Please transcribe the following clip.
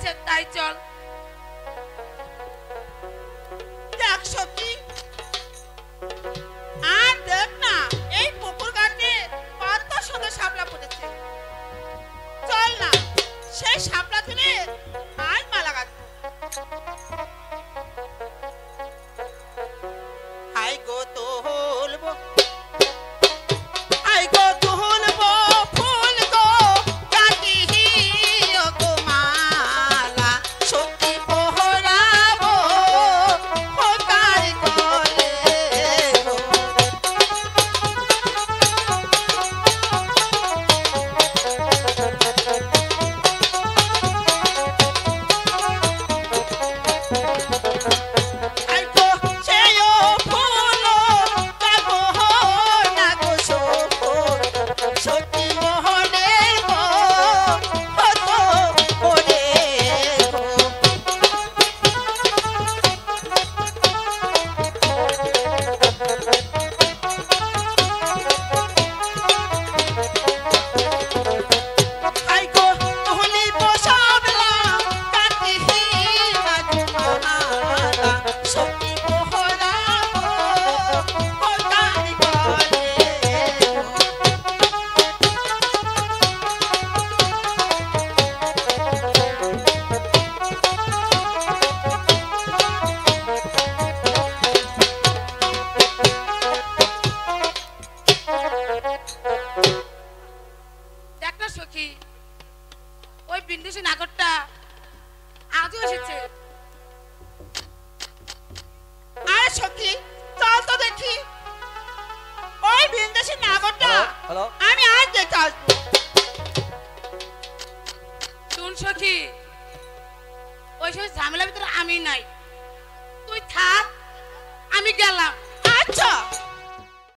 আছে তাই চল। দেখ সখী, আর দেখ না এই পুকুর ঘাটে কত সুন্দর শাপলা ফুটেছে। চল না সেই শাপলা তুলে আজ মালা গাঁথবো। হাই গো তুলবো, হাই গো তুলবো ফুল গো গাঁথিও গো মালা, সখী পোহরাবো খোকার কোলে গো। হাই গো সেও ফুল গাবো না গো সখী মোহনের গো কত করে গো। হাই গো তুলিব শাপলা গাঁথিয়া গো মালা, সখী পোহরাবো খোকার কোলে গো। দেখ না সখী, ওই বিন্দুসী নাগরটা আজও এসেছে। আরে সখী চল তো দেখি ওই বিন্দেশী নাগরটা হ্যালো আমি আজ দেখতে আসবো। শুন সখী, ওই সব ঝামেলার ভিতরে আমি নাই, তুই থাক, আমি গেলাম। আচ্ছা